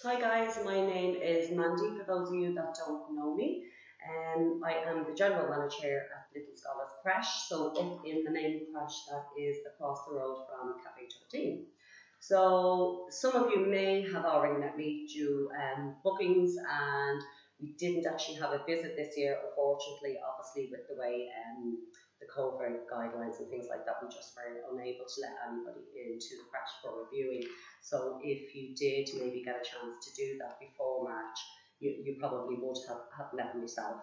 Hi guys, my name is Mandy. For those of you that don't know me, I am the general manager at Little Scholars Crash. So up in the main crash that is across the road from Cafe 13. So some of you may have already met me due bookings, and we didn't actually have a visit this year, unfortunately, obviously with the way the COVID guidelines and things like that, we just were unable to let anybody into the crash for reviewing. So if you did maybe get a chance to do that before March, you probably would have met myself.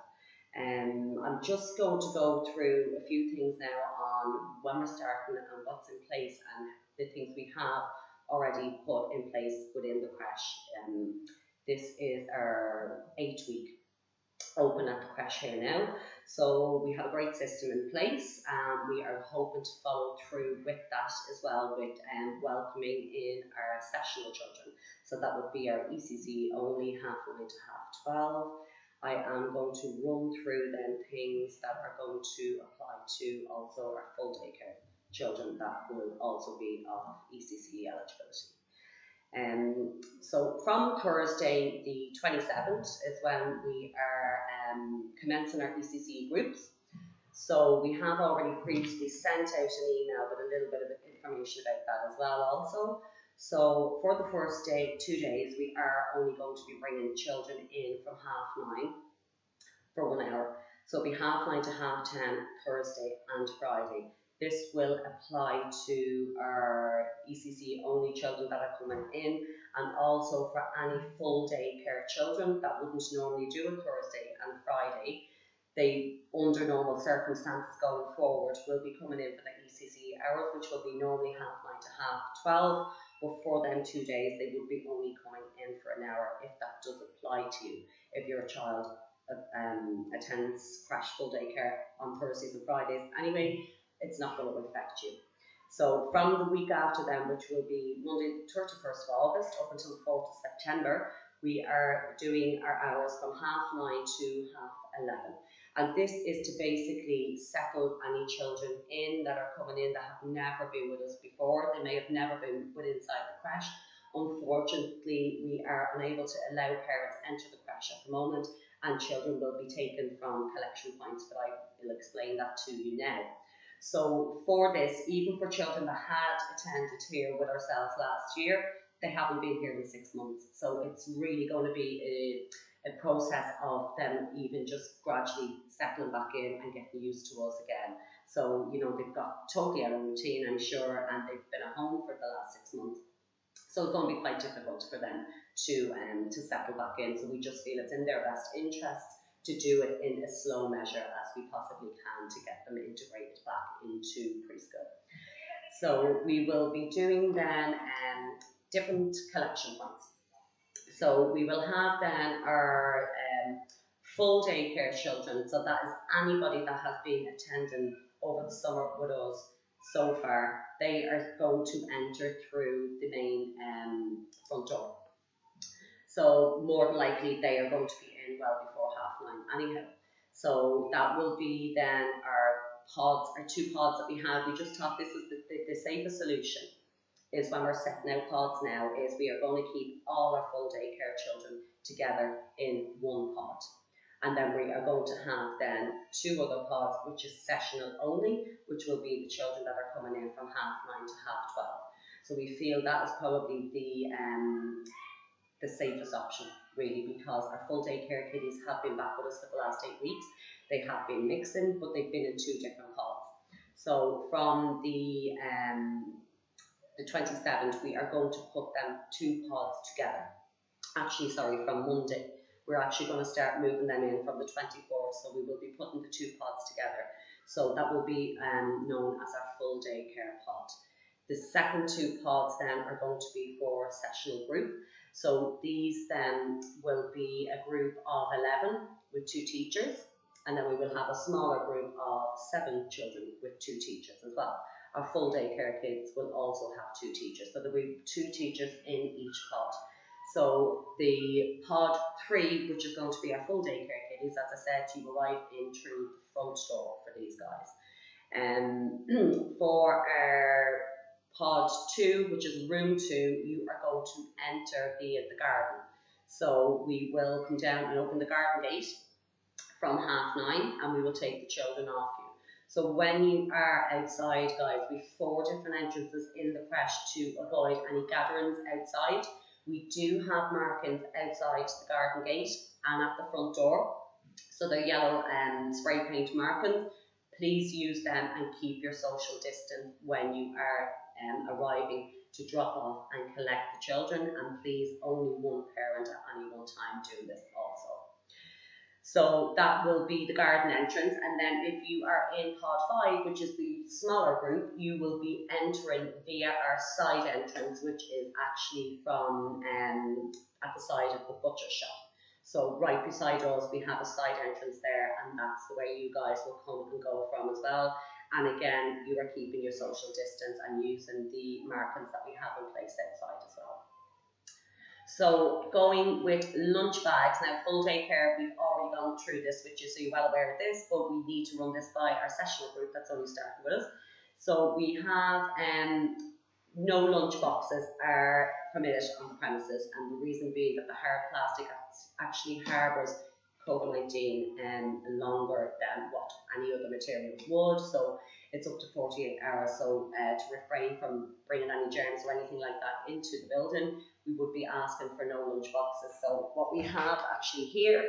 I'm just going to go through a few things now on when we're starting and what's in place and the things we have already put in place within the crash. This is our 8 week open at the crash here now. So we have a great system in place, and we are hoping to follow through with that as well, with welcoming in our sessional children. So that would be our ECC only, half 9 to half 12. I am going to run through then things that are going to apply to also our full day care children that will also be of ECC eligibility. So from Thursday the 27th is when we are commencing our ECC groups. So we have already previously sent out an email with a little bit of information about that as well also. So for the first day, 2 days, we are only going to be bringing children in from 9:30 for 1 hour. So it'll be 9:30 to 10:30 Thursday and Friday. This will apply to our ECC only children that are coming in, and also for any full day care children that wouldn't normally do a Thursday and Friday. They, under normal circumstances going forward, will be coming in for the ECC hours, which will be normally 9:30 to 12:30. But for them 2 days, they would be only coming in for an hour if that does apply to you. If your child attends crash full day care on Thursdays and Fridays anyway, it's not going to affect you. So from the week after them, which will be Monday the 31st of August up until the 4th of September, we are doing our hours from 9:30 to 11:30. And this is to basically settle any children in that are coming in that have never been with us before. They may have never been with inside the crash. Unfortunately, we are unable to allow parents enter the crash at the moment, and children will be taken from collection points, but I will explain that to you now. So for this, even for children that had attended here with ourselves last year, they haven't been here in 6 months. So it's really going to be a process of them even just gradually settling back in and getting used to us again. So, they've got totally out of routine, I'm sure, and they've been at home for the last 6 months. So it's going to be quite difficult for them to settle back in. So we just feel it's in their best interest to do it in a slow measure as we possibly can to get them integrated back into preschool. So we will be doing then different collection points. So we will have then our full day care children. So that is anybody that has been attending over the summer with us so far. They are going to enter through the main front door. So more than likely they are going to be in well before 9:30 anyhow. So that will be then our pods, our 2 pods that we have. We just thought this was the safest solution is when we're setting out pods now, is we are going to keep all our full day care children together in one pod. And then we are going to have then 2 other pods, which is sessional only, which will be the children that are coming in from 9:30 to 12:30. So we feel that is probably the safest option, really, because our full day care kiddies have been back with us for the last 8 weeks. They have been mixing, but they've been in 2 different pods. So from the 27th, we are going to put them 2 pods together. Actually, sorry, from Monday. We're actually going to start moving them in from the 24th, so we will be putting the 2 pods together. So that will be known as our full day care pod. The second 2 pods then are going to be for sessional group. So these then will be a group of 11 with 2 teachers, and then we will have a smaller group of 7 children with 2 teachers as well. Our full day care kids will also have 2 teachers, so there'll be 2 teachers in each pod. So the pod 3, which is going to be our full day care kiddies, as I said, you arrive in through the front door for these guys. For our pod 2, which is room 2, you are going to enter via the garden. So we will come down and open the garden gate from 9:30, and we will take the children off you. So when you are outside, guys, we have 4 different entrances in the creche to avoid any gatherings outside. We do have markings outside the garden gate and at the front door. So they're yellow spray paint markings. Please use them and keep your social distance when you are arriving to drop off and collect the children. And please, only one parent at any one time do this also. So that will be the garden entrance, and then if you are in pod 5, which is the smaller group, you will be entering via our side entrance, which is actually from at the side of the butcher shop. So right beside us, we have a side entrance there, and that's the way you guys will come and go from as well. And again, you are keeping your social distance and using the markings that we have in place outside as well. So going with lunch bags, now full day care, we've already gone through this with you, so you're well aware of this, but we need to run this by our sessional group that's only starting with us. So we have no lunch boxes are permitted on the premises, and the reason being that the hard plastic actually harbours COVID-19 longer than what any other materials would, so it's up to 48 hours. So to refrain from bringing any germs or anything like that into the building, we would be asking for no lunch boxes. So what we have actually here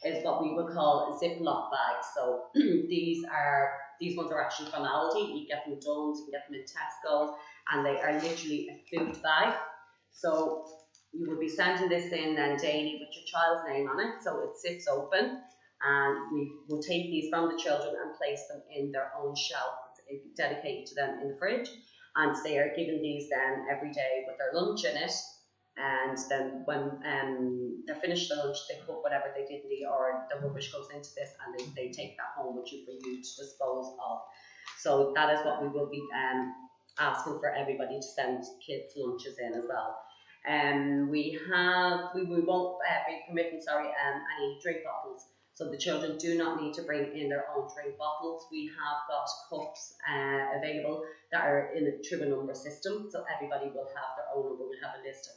is what we would call Ziploc bags. So these ones are actually from Aldi. You get them in Dunnes, you can get them in Tesco, and they are literally a food bag. So you would be sending this in then daily with your child's name on it, so it sits open, and we will take these from the children and place them in their own shelf dedicated to them in the fridge, and they are given these then every day with their lunch in it. And then when they're finished their lunch, they put whatever they didn't eat or the rubbish goes into this, and they take that home with you for you to dispose of. So that is what we will be asking for everybody to send kids' lunches in as well. We won't be permitting any drink bottles. So the children do not need to bring in their own drink bottles. We have got cups available that are in a through a number system, so everybody will have their own number. We'll have a list of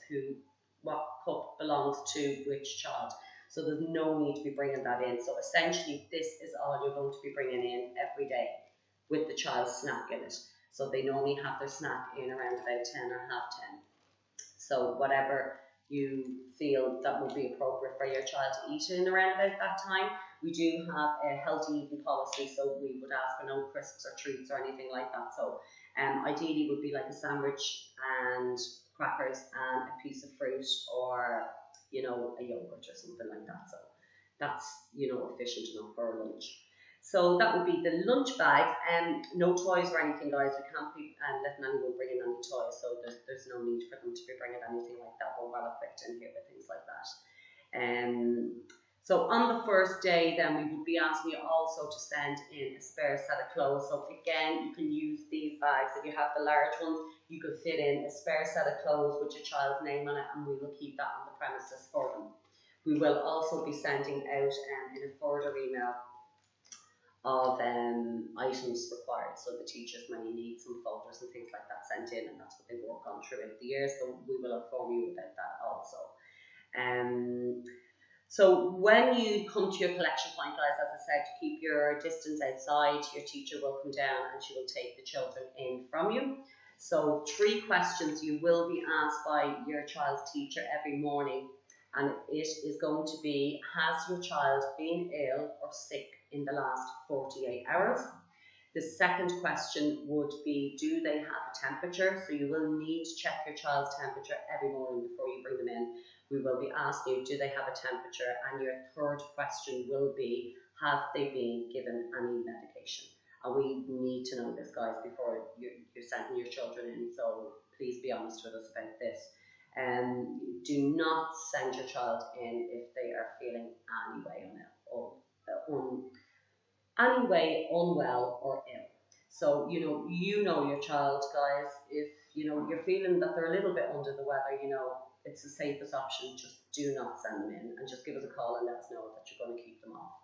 what cup belongs to which child. So there's no need to be bringing that in. So essentially, this is all you're going to be bringing in every day with the child's snack in it. So they normally have their snack in around about 10 or 10:30. So whatever you feel that would be appropriate for your child to eat in around about that time. We do have a healthy eating policy, so we would ask for no crisps or treats or anything like that. So ideally would be like a sandwich and crackers and a piece of fruit, or a yogurt or something like that. So that's efficient enough for lunch. So that would be the lunch bags, and no toys or anything, guys. We can't be letting anyone bring in any toys, so there's no need for them to be bringing anything like that. We're well equipped in here with things like that. So on the first day, then we would be asking you also to send in a spare set of clothes. So again, you can use these bags. If you have the large ones, you could fit in a spare set of clothes with your child's name on it, and we will keep that on the premises for them. We will also be sending out in a further email of items required, so the teachers may need some folders and things like that sent in, and that's what they work on throughout the year, so we will inform you about that also. So when you come to your collection point, guys, as I said, to keep your distance outside, your teacher will come down and she will take the children in from you. So 3 questions you will be asked by your child's teacher every morning, and it is going to be, has your child been ill or sick in the last 48 hours? The second question would be, do they have a temperature? So you will need to check your child's temperature every morning before you bring them in. We will be asking you, do they have a temperature? And your third question will be, have they been given any medication? And we need to know this, guys, before you're sending your children in, so please be honest with us about this. Do not send your child in if they are feeling unwell or ill. So you know your child, guys. If you're feeling that they're a little bit under the weather, it's the safest option. Just do not send them in, and just give us a call and let us know that you're going to keep them off.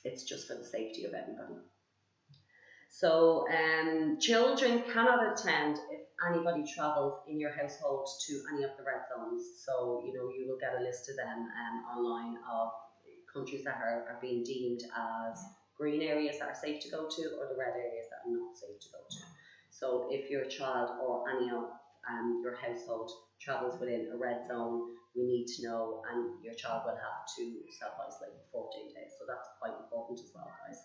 It's just for the safety of everybody. So children cannot attend if anybody travels in your household to any of the red zones. So, you will get a list of them online of countries that are being deemed as green areas that are safe to go to, or the red areas that are not safe to go to. So if your child or any of your household travels within a red zone, we need to know, and your child will have to self-isolate for 14 days. So that's quite important as well, guys.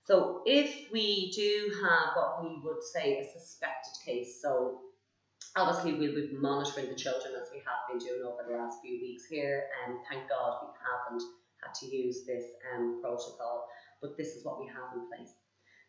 So if we do have what we would say a suspected case, so obviously we'll be monitoring the children as we have been doing over the last few weeks here, and thank God we haven't had to use this protocol, but this is what we have in place.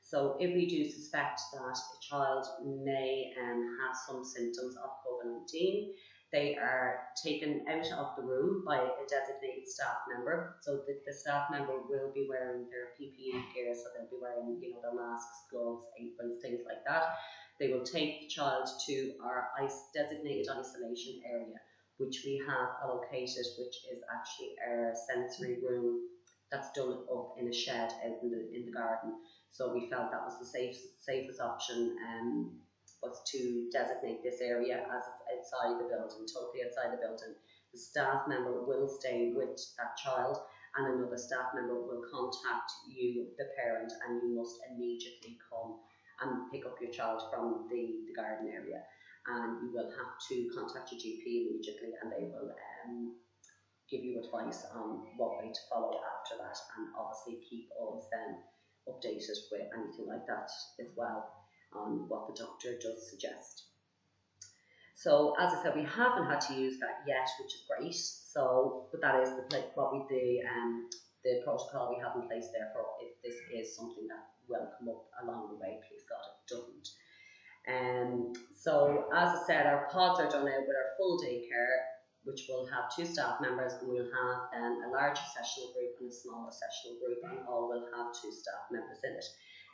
So if we do suspect that a child may have some symptoms of COVID-19, they are taken out of the room by a designated staff member. So the staff member will be wearing their PPE gear, so they'll be wearing, their masks, gloves, aprons, things like that. They will take the child to our designated isolation area, which we have allocated, which is actually our sensory room that's done up in a shed out in the garden. So we felt that was the safest option, was to designate this area as it's outside the building, totally outside the building. The staff member will stay with that child, and another staff member will contact you, the parent, and you must immediately come and pick up your child from the garden area. And you will have to contact your GP immediately, and they will give you advice on what way to follow after that, and obviously keep us then updated with anything like that as well, on what the doctor does suggest. So as I said, we haven't had to use that yet, which is great. So, but that is the protocol we have in place. Therefore, if this is something that will come up along the way, please God it doesn't. So as I said, our pods are done out with our full day care, which will have 2 staff members, and we'll have then a larger sessional group and a smaller sessional group, and all will have 2 staff members in it.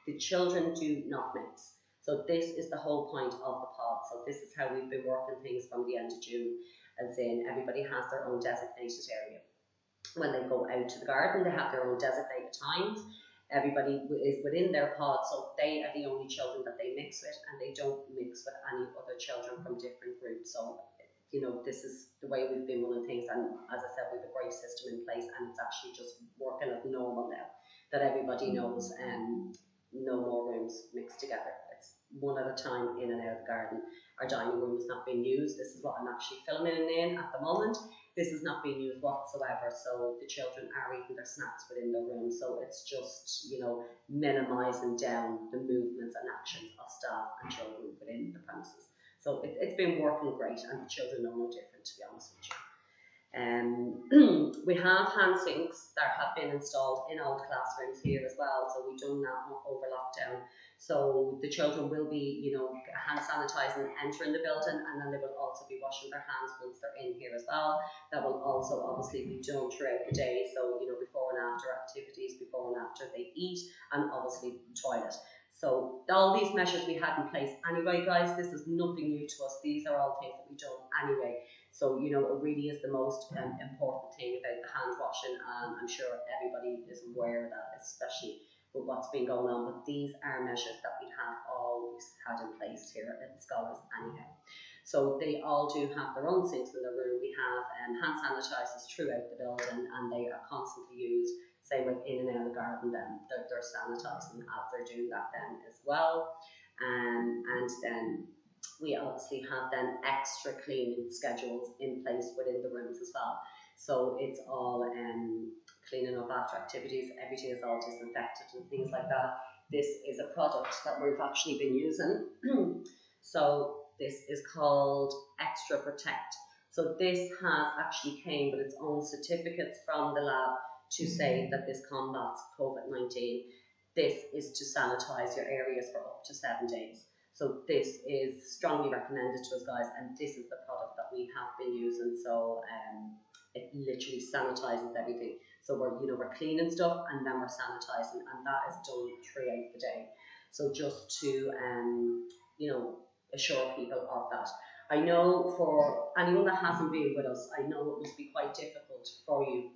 The children do not mix. So this is the whole point of the pod. So this is how we've been working things from the end of June, as in everybody has their own designated area. When they go out to the garden, they have their own designated times. Everybody is within their pod, so they are the only children that they mix with, and they don't mix with any other children from different groups. So, this is the way we've been running things, and as I said, we have a great system in place, and it's actually just working as normal now, that everybody knows, no more rooms mixed together. It's one at a time in and out of the garden. Our dining room is not being used. This is what I'm actually filming in at the moment. This is not being used whatsoever, so the children are eating their snacks within their room. So it's just, minimising down the movements and actions of staff and children within the premises. So it's been working great, and the children are no different, to be honest with you. We have hand sinks that have been installed in all the classrooms here as well, so we've done that over lockdown. So the children will be, hand sanitising entering the building, and then they will also be washing their hands once they're in here as well. That will also obviously be done throughout the day, so before and after activities, before and after they eat, and obviously the toilet. So all these measures we had in place anyway, guys. This is nothing new to us. These are all things that we've done anyway. So, it really is the most important thing about the hand washing, and I'm sure everybody is aware of that, especially with what's been going on. But these are measures that we have always had in place here at the Scholars anyhow. So they all do have their own sinks in their room. We have hand sanitisers throughout the building, and they are constantly used. Same with in and out of the garden, then they're sanitising as they're doing that then as well. And then we obviously have then extra cleaning schedules in place within the rooms as well. So it's all cleaning up after activities, everything is all disinfected and things like that. This is a product that we've actually been using. So this is called Extra Protect. So this has actually came with its own certificates from the lab to say that this combats COVID-19. This is to sanitize your areas for up to 7 days. So this is strongly recommended to us, guys, and this is the product that we have been using. So it literally sanitizes everything. So we're cleaning stuff, and then we're sanitizing, and that is done throughout the day. So just to assure people of that. I know for anyone that hasn't been with us, I know it must be quite difficult for you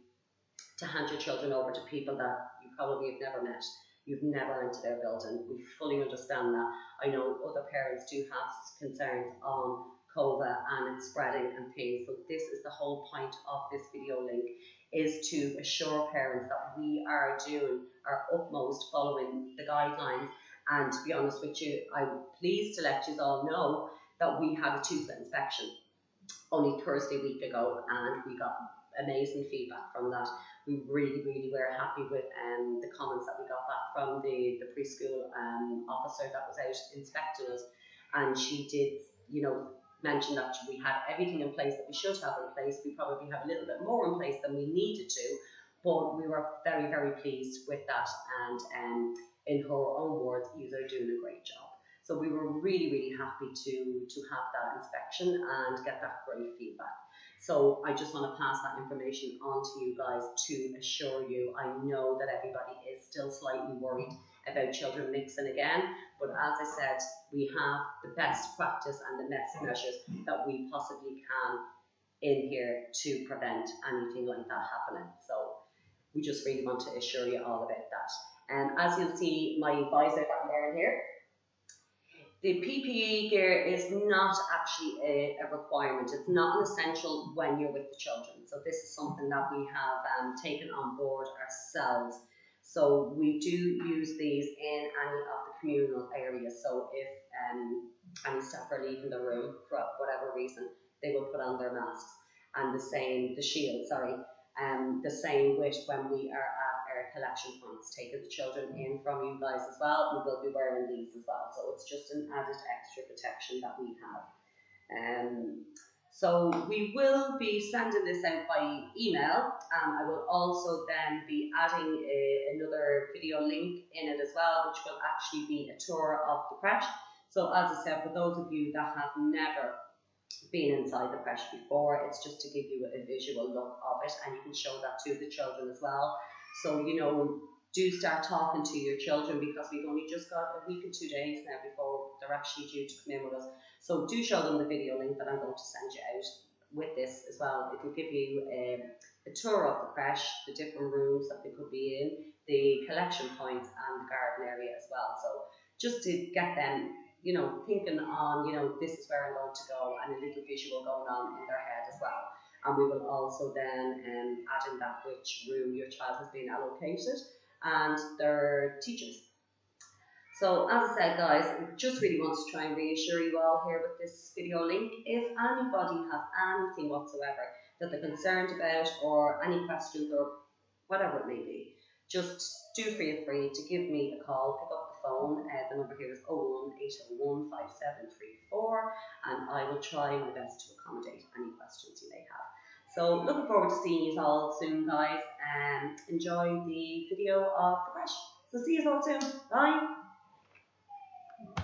to hand your children over to people that you probably have never met. you've never entered their building. We fully understand that. I know other parents do have concerns on COVA and it's spreading and things. So this is the whole point of this video link, is to assure parents that we are doing our utmost following the guidelines. And to be honest with you, I'm pleased to let you all know that we had a tooth inspection only Thursday week ago, and we got amazing feedback from that. We really were happy with the comments that we got back from the preschool officer that was out inspecting us, and she did, you know, mention that we had everything in place that we should have in place. We probably have a little bit more in place than we needed to, but we were very pleased with that, and in her own words, you are doing a great job. So we were really happy to have that inspection and get that great feedback. So I just want to pass that information on to you guys to assure you. I know that everybody is still slightly worried about children mixing again, but as I said, we have the best practice and the best measures that we possibly can in here to prevent anything like that happening. So we just really want to assure you all about that. And as you'll see, my visor that I'm wearing here, the PPE gear is not actually a requirement. It's not an essential when you're with the children. So this is something that we have taken on board ourselves. So we do use these in any of the communal areas. So if any staff are leaving the room for whatever reason, they will put on their masks. And the same, the shield, sorry. The same with when we are at our collection points, taking the children in from you guys as well. We will be wearing these as well, so it's just an added extra protection that we have. So we will be sending this out by email. I will also then be adding another video link in it as well, which will actually be a tour of the creche. So as I said, for those of you that have never been inside the creche before, it's just to give you a visual look of it, and you can show that to the children as well. So, you know, do start talking to your children, because we've only just got a week and 2 days now before they're actually due to come in with us. So do show them the video link that I'm going to send you out with this as well. It will give you a tour of the creche, the different rooms that they could be in, the collection points and the garden area as well. So just to get them, you know, thinking on, you know, this is where I'm going to go, and a little visual going on in their head as well. And we will also then add in that which room your child has been allocated and their teachers. So as I said, guys, I just really want to try and reassure you all here with this video link. If anybody has anything whatsoever that they're concerned about, or any questions or whatever it may be, just do feel free to give me a call, pick up the phone. The number here is 01801 5734, and I will try my best to accommodate any questions you may have. So looking forward to seeing you all soon, guys, and enjoy the video of the creche. So see you all soon. Bye.